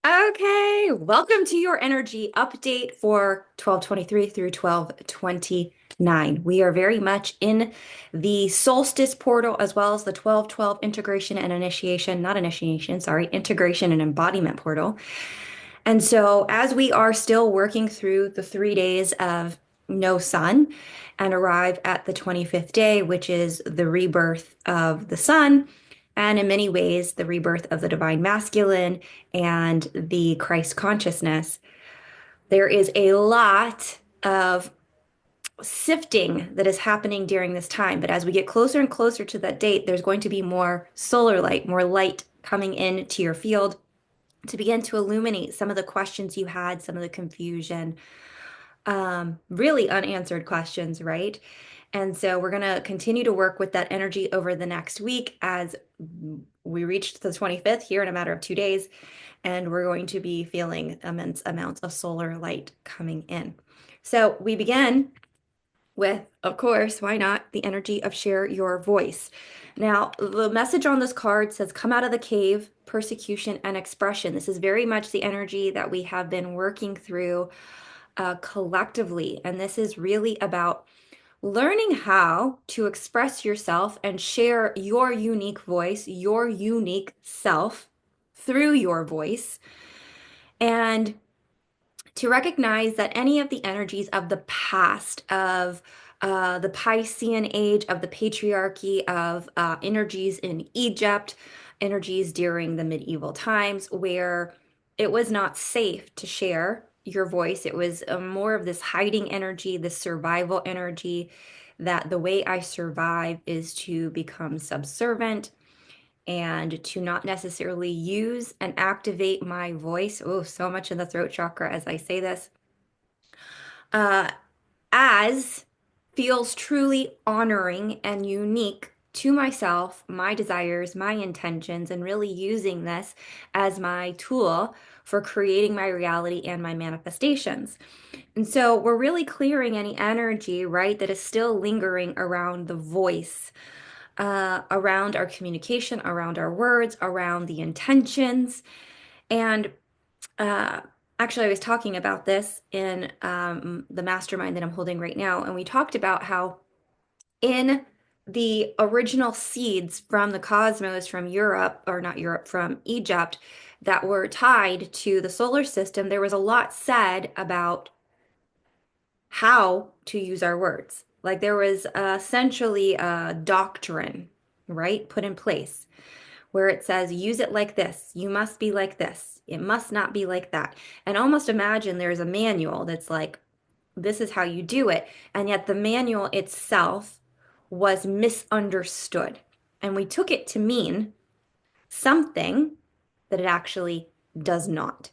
Okay, welcome to your energy update for 12/23 through 12/29. We are very much in the solstice portal as well as the 12/12 integration and initiation, not initiation, sorry, integration and embodiment portal. And so, as we are still working through the 3 days of no sun and arrive at the 25th day, which is the rebirth of the sun, and in many ways, the rebirth of the divine masculine and the Christ consciousness, there is a lot of sifting that is happening during this time. But as we get closer and closer to that date, there's going to be more solar light, more light coming into your field to begin to illuminate some of the questions you had, some of the confusion, really unanswered questions, right? And so we're going to continue to work with that energy over the next week as we reach the 25th here in a matter of 2 days, and we're going to be feeling immense amounts of solar light coming in. So we begin with, of course, why not, the energy of share your voice. Now, the message on this card says, come out of the cave, persecution and expression. This is very much the energy that we have been working through collectively. And this is really about learning how to express yourself and share your unique voice, your unique self through your voice. And to recognize that any of the energies of the past, of the Piscean age, of the patriarchy, of energies in Egypt, energies during the medieval times, where it was not safe to share your voice. It was more of this hiding energy, this survival energy, that the way I survive is to become subservient and to not necessarily use and activate my voice. Oh, so much in the throat chakra as I say this, uh, as feels truly honoring and unique to myself, my desires, my intentions, and really using this as my tool for creating my reality and my manifestations. And so we're really clearing any energy, right, that is still lingering around the voice, around our communication, around our words, around the intentions. And uh, actually, I was talking about this in the mastermind that I'm holding right now, and we talked about how in the original seeds from the cosmos, from Europe, or not Europe, from Egypt, that were tied to the solar system, there was a lot said about how to use our words. Like there was essentially a doctrine, right, put in place where it says, use it like this. You must be like this. It must not be like that. And almost imagine there's a manual that's like, this is how you do it. And yet the manual itself was misunderstood. And we took it to mean something that it actually does not.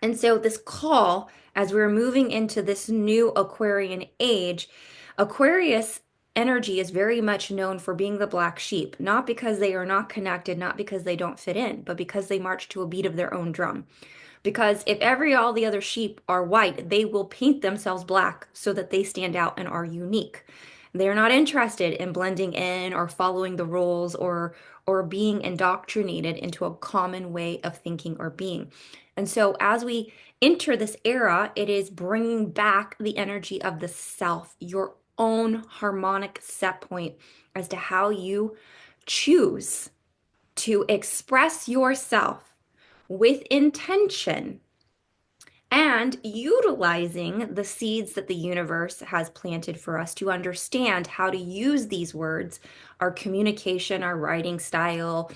And so, this call, as we're moving into this new Aquarian age, Aquarius energy is very much known for being the black sheep, not because they are not connected, not because they don't fit in, but because they march to a beat of their own drum. Because if all the other sheep are white, they will paint themselves black so that they stand out and are unique. They're not interested in blending in or following the rules or being indoctrinated into a common way of thinking or being. And so as we enter this era, it is bringing back the energy of the self, your own harmonic set point as to how you choose to express yourself with intention and utilizing the seeds that the universe has planted for us to understand how to use these words, our communication, our writing style,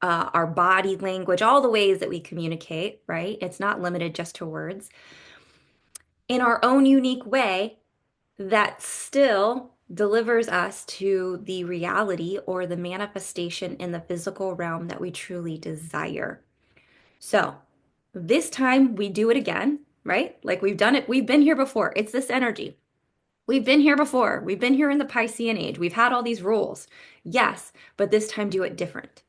our body language, all the ways that we communicate, right? It's not limited just to words, in our own unique way that still delivers us to the reality or the manifestation in the physical realm that we truly desire. So this time we do it again, right? Like we've done it, we've been here before. It's this energy. We've been here before. We've been here in the Piscean age. We've had all these rules. Yes, but this time do it different.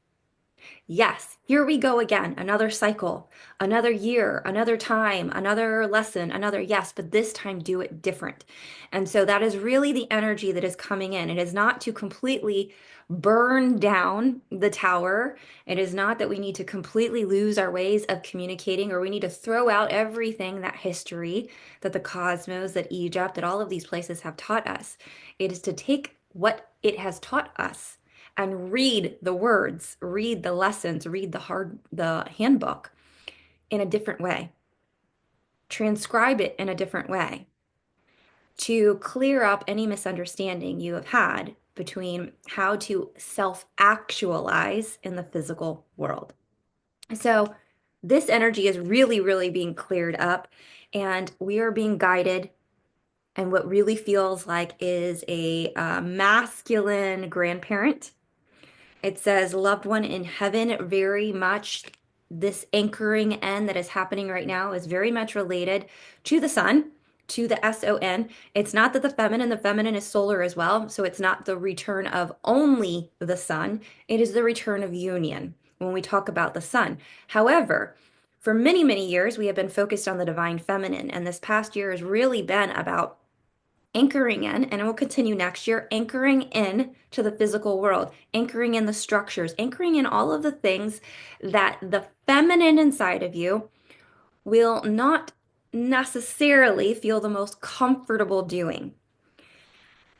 Yes, here we go again. Another cycle, another year, another time, another lesson, another yes, but this time do it different. And so that is really the energy that is coming in. It is not to completely burn down the tower. It is not that we need to completely lose our ways of communicating or we need to throw out everything that history, that the cosmos, that Egypt, that all of these places have taught us. It is to take what it has taught us and read the words, read the lessons, read the handbook in a different way. Transcribe it in a different way to clear up any misunderstanding you have had between how to self-actualize in the physical world. So this energy is really, really being cleared up, and we are being guided. And what really feels like is a masculine grandparent. It says loved one in heaven, very much this anchoring N that is happening right now is very much related to the sun, to the SON. It's not that the feminine is solar as well. So it's not the return of only the sun, it is the return of union when we talk about the sun. However, for many, many years, we have been focused on the divine feminine. And this past year has really been about anchoring in, and it will continue next year, anchoring in to the physical world, anchoring in the structures, anchoring in all of the things that the feminine inside of you will not necessarily feel the most comfortable doing.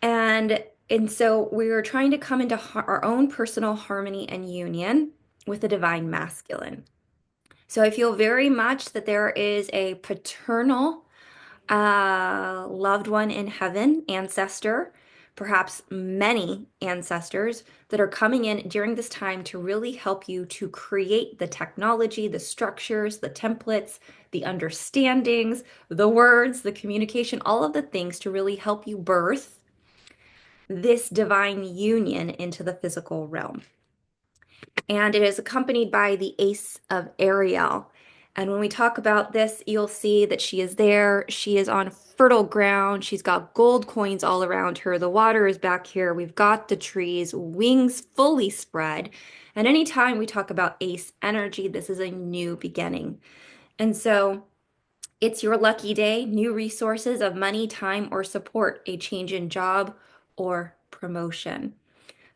And so we're trying to come into our own personal harmony and union with the divine masculine. So I feel very much that there is a paternal loved one in heaven, ancestor, perhaps many ancestors that are coming in during this time to really help you to create the technology, the structures, the templates, the understandings, the words, the communication, all of the things to really help you birth this divine union into the physical realm. And it is accompanied by the Ace of Ariel. And when we talk about this, you'll see that she is there. She is on fertile ground. She's got gold coins all around her. The water is back here. We've got the trees, wings fully spread. And anytime we talk about ace energy, this is a new beginning. And so it's your lucky day, new resources of money, time, or support, a change in job or promotion.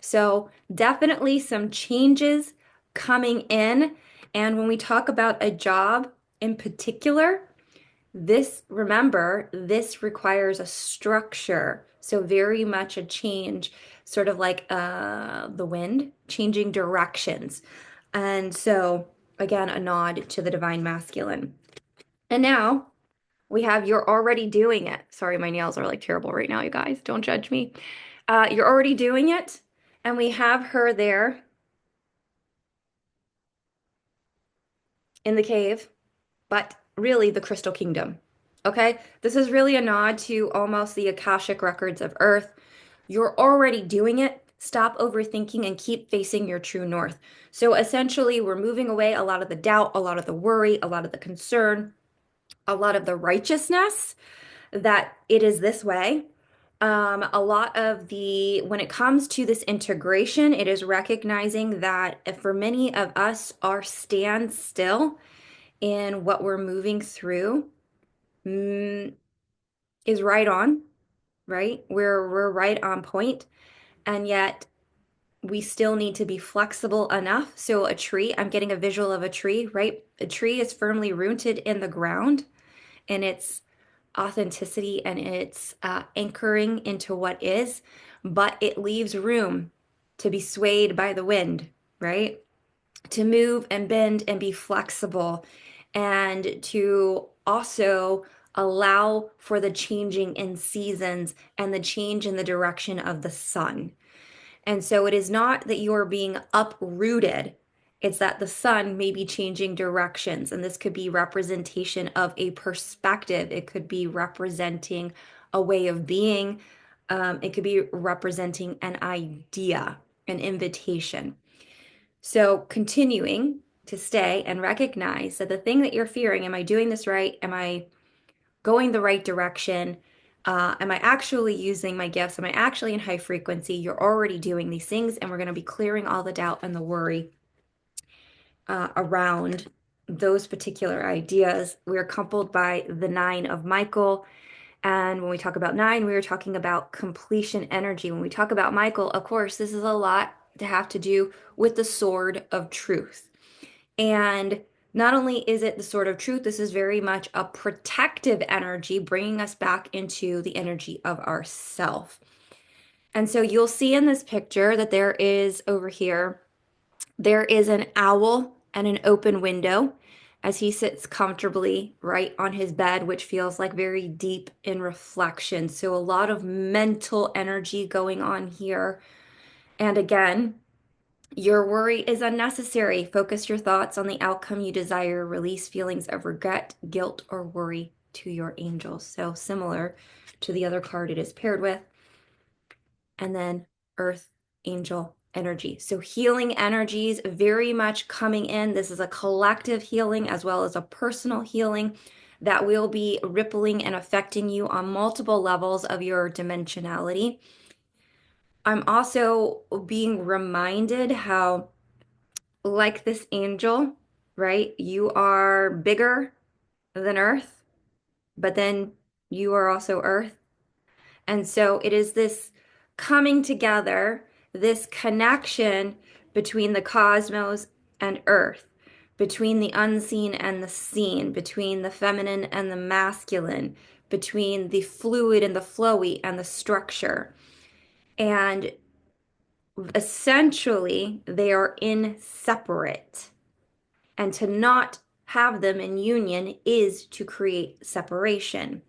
So definitely some changes coming in. And when we talk about a job in particular, remember, this requires a structure. So very much a change, sort of like the wind, changing directions. And so again, a nod to the divine masculine. And now we have you're already doing it. Sorry, my nails are like terrible right now, you guys. Don't judge me. You're already doing it. And we have her there in the cave, but really the Crystal Kingdom. Okay? This is really a nod to almost the Akashic records of Earth. You're already doing it. Stop overthinking and keep facing your true north. So essentially, we're moving away a lot of the doubt, a lot of the worry, a lot of the concern, a lot of the righteousness that it is this way. A lot of when it comes to this integration, it is recognizing that for many of us, our standstill in what we're moving through mm, is right on, right? We're right on point, and yet we still need to be flexible enough. So a tree, I'm getting a visual of a tree, right? A tree is firmly rooted in the ground and its authenticity and its anchoring into what is, but it leaves room to be swayed by the wind, right? To move and bend and be flexible and to also allow for the changing in seasons and the change in the direction of the sun. And so it is not that you're being uprooted. It's that the sun may be changing directions. And this could be representation of a perspective. It could be representing a way of being. It could be representing an idea, an invitation. So continuing to stay and recognize that the thing that you're fearing, am I doing this right? Am I going the right direction? Am I actually using my gifts? Am I actually in high frequency? You're already doing these things, and we're going to be clearing all the doubt and the worry. around those particular ideas. We're coupled by the nine of Michael. And when we talk about nine, we are talking about completion energy. When we talk about Michael, of course, this is a lot to have to do with the sword of truth. And not only is it the sword of truth, this is very much a protective energy, bringing us back into the energy of ourself. And so you'll see in this picture that there is over here, there is an owl and an open window as he sits comfortably right on his bed, which feels like very deep in reflection. So a lot of mental energy going on here. And again, your worry is unnecessary. Focus your thoughts on the outcome you desire. Release feelings of regret, guilt, or worry to your angels. So similar to the other card it is paired with. And then earth angel energy. So healing energies very much coming in. This is a collective healing as well as a personal healing that will be rippling and affecting you on multiple levels of your dimensionality. I'm also being reminded how, like this angel, right? You are bigger than Earth, but then you are also Earth. And so it is this coming together, this connection between the cosmos and Earth, between the unseen and the seen, between the feminine and the masculine, between the fluid and the flowy and the structure. And essentially, they are inseparate. And to not have them in union is to create separation.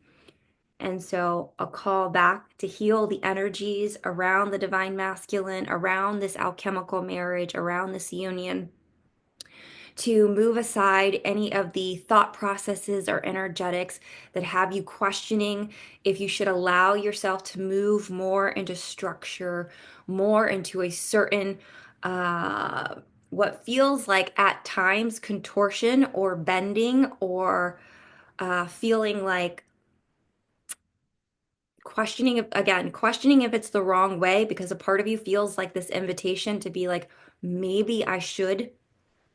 And so, a call back to heal the energies around the divine masculine, around this alchemical marriage, around this union, to move aside any of the thought processes or energetics that have you questioning if you should allow yourself to move more into structure, more into a certain, what feels like at times contortion or bending or feeling like questioning if it's the wrong way because a part of you feels like this invitation to be like, maybe I should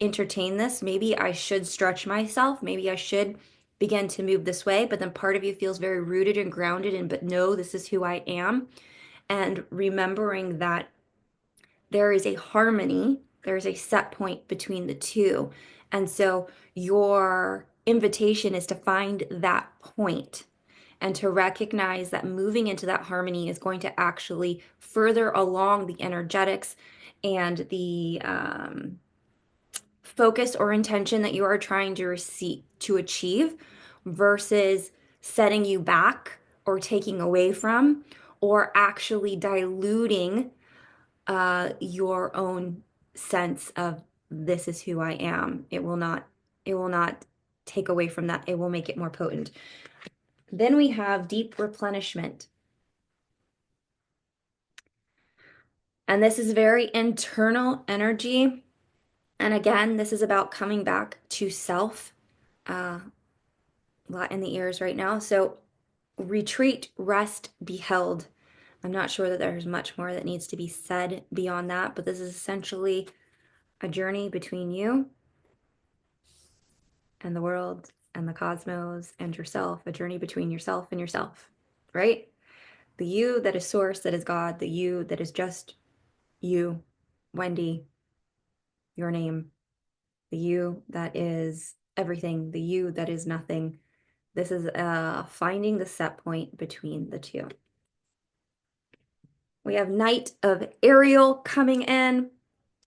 entertain this. Maybe I should stretch myself. Maybe I should begin to move this way. But then part of you feels very rooted and grounded in, but no, this is who I am. And remembering that there is a harmony, there is a set point between the two. And so your invitation is to find that point and to recognize that moving into that harmony is going to actually further along the energetics and the focus or intention that you are trying to achieve versus setting you back or taking away from or actually diluting your own sense of this is who I am. It will not take away from that. It will make it more potent. Then we have deep replenishment. And this is very internal energy. And again, this is about coming back to self. A lot in the ears right now. So retreat, rest, be held. I'm not sure that there's much more that needs to be said beyond that, but this is essentially a journey between you and the world and the cosmos and yourself, a journey between yourself and yourself, right? The you that is source, that is God, the you that is just you, Wendy, your name, the you that is everything, the you that is nothing. This is finding the set point between the two. We have Knight of Ariel coming in.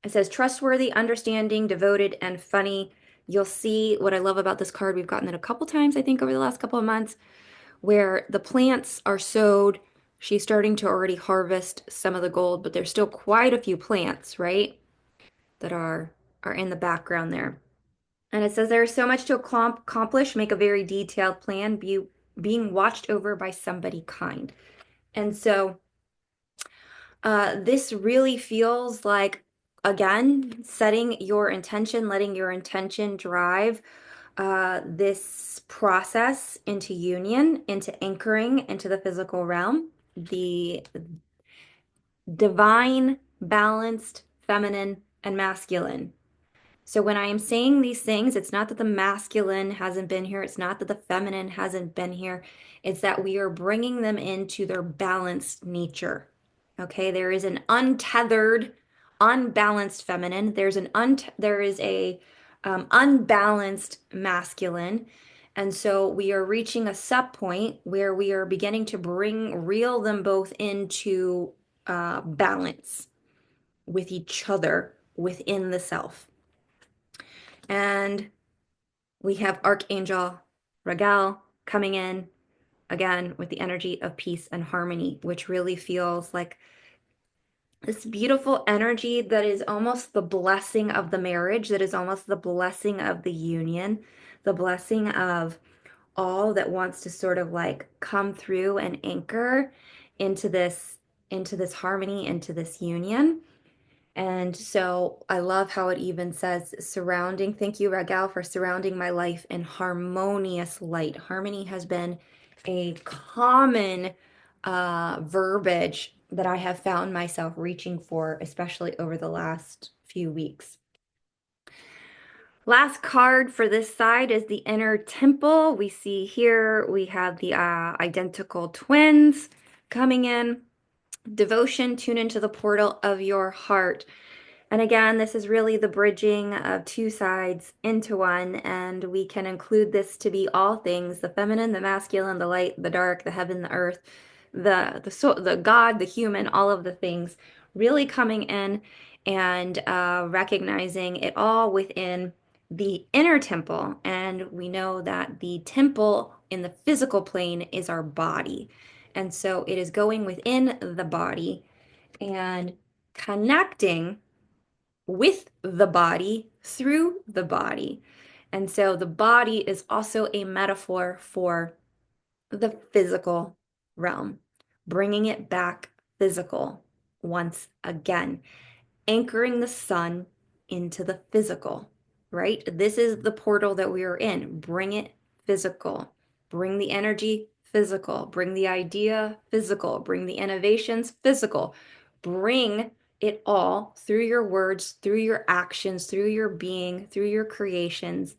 It says trustworthy, understanding, devoted, and funny. You'll see what I love about this card. We've gotten it a couple times, I think, over the last couple of months, where the plants are sowed. She's starting to already harvest some of the gold, but there's still quite a few plants, right, that are in the background there. And it says there is so much to accomplish. Make a very detailed plan. Being watched over by somebody kind. And so this really feels like, again, setting your intention, letting your intention drive this process into union, into anchoring into the physical realm, the divine, balanced, feminine, and masculine. So when I am saying these things, it's not that the masculine hasn't been here. It's not that the feminine hasn't been here. It's that we are bringing them into their balanced nature. Okay, there is an untethered, unbalanced feminine. There is a unbalanced masculine. And so we are reaching a set point where we are beginning to reel them both into balance with each other within the self. And we have Archangel Raguel coming in again with the energy of peace and harmony, which really feels like this beautiful energy that is almost the blessing of the marriage, that is almost the blessing of the union, the blessing of all that wants to sort of like come through and anchor into this harmony, into this union. And so I love how it even says surrounding. Thank you, Ragal, for surrounding my life in harmonious light. Harmony has been a common verbiage that I have found myself reaching for, especially over the last few weeks. Last card for this side is the inner temple. We see here we have the identical twins coming in. Devotion, tune into the portal of your heart. And again, this is really the bridging of two sides into one, and we can include this to be all things, the feminine, the masculine, the light, the dark, the heaven, the earth, the soul, the God, the human, all of the things really coming in and recognizing it all within the inner temple. And we know that the temple in the physical plane is our body. And so it is going within the body and connecting with the body through the body. And so the body is also a metaphor for the physical realm, bringing it back physical once again, anchoring the sun into the physical, right? This is the portal that we are in. Bring it physical, bring the energy physical, bring the idea physical, bring the innovations physical, bring it all through your words, through your actions, through your being, through your creations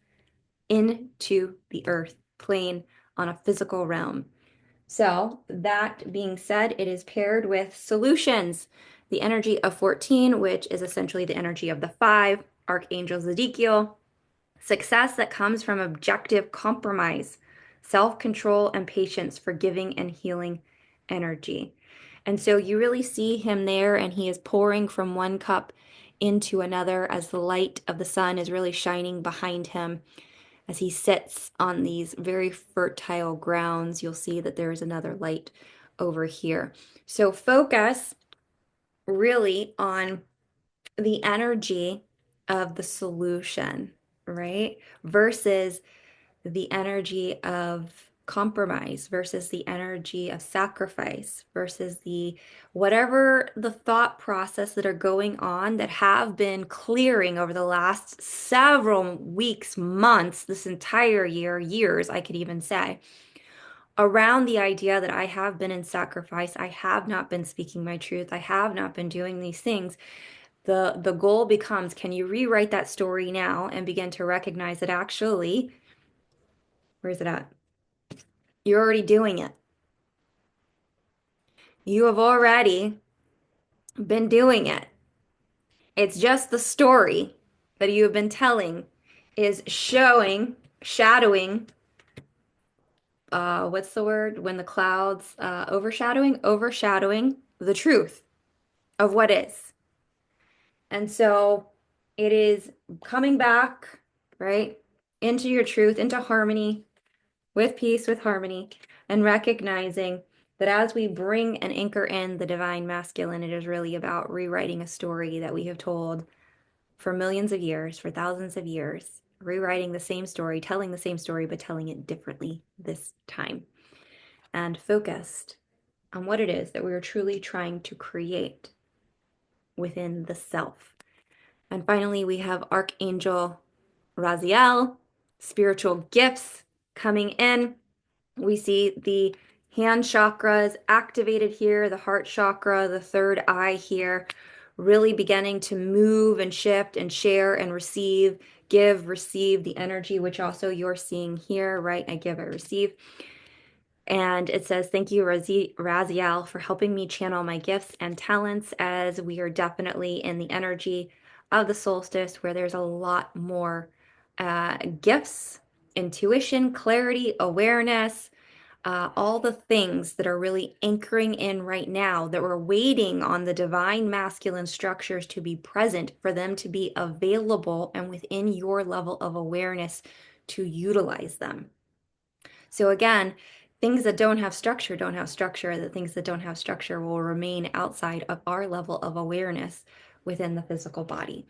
into the earth plane on a physical realm. So, that being said, it is paired with solutions. The energy of 14, which is essentially the energy of the five, Archangel Zedekiel, success that comes from objective compromise, self-control, and patience, forgiving and healing energy. And so you really see him there, and he is pouring from one cup into another as the light of the sun is really shining behind him. As he sits on these very fertile grounds, you'll see that there is another light over here. So focus really on the energy of the solution, right? Versus the energy of compromise, versus the energy of sacrifice, versus the whatever the thought process that are going on that have been clearing over the last several weeks, months, this entire year, years, I could even say, around the idea that I have been in sacrifice, I have not been speaking my truth, I have not been doing these things. The goal becomes, can you rewrite that story now and begin to recognize that actually, where is it at? You're already doing it. You have already been doing it. It's just the story that you have been telling is shadowing, what's the word? When the clouds, overshadowing the truth of what is. And so it is coming back, right, into your truth, into harmony, with peace, with harmony, and recognizing that as we bring and anchor in the divine masculine, it is really about rewriting a story that we have told for millions of years, for thousands of years, rewriting the same story, telling the same story, but telling it differently this time, and focused on what it is that we are truly trying to create within the self. And finally, we have Archangel Raziel, spiritual gifts coming in. We see the hand chakras activated here, the heart chakra, the third eye here, really beginning to move and shift and share and receive, give, receive the energy, which also you're seeing here, right? I give, I receive. And it says, thank you, Raziel, for helping me channel my gifts and talents, as we are definitely in the energy of the solstice where there's a lot more gifts, intuition, clarity, awareness, all the things that are really anchoring in right now, that we're waiting on the divine masculine structures to be present for them to be available and within your level of awareness to utilize them. So again, things that don't have structure don't have structure. The things that don't have structure will remain outside of our level of awareness within the physical body.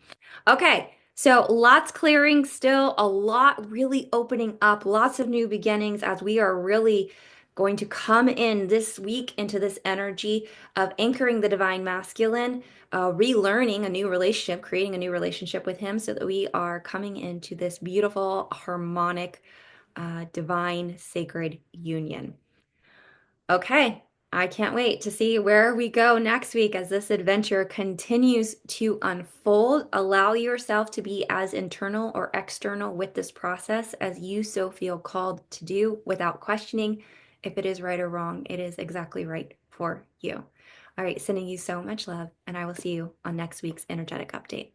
Okay, so lots clearing still, a lot really opening up, lots of new beginnings as we are really going to come in this week into this energy of anchoring the divine masculine, relearning a new relationship, creating a new relationship with him so that we are coming into this beautiful, harmonic, divine, sacred union. Okay, I can't wait to see where we go next week as this adventure continues to unfold. Allow yourself to be as internal or external with this process as you so feel called to do without questioning if it is right or wrong. It is exactly right for you. All right, sending you so much love, and I will see you on next week's energetic update.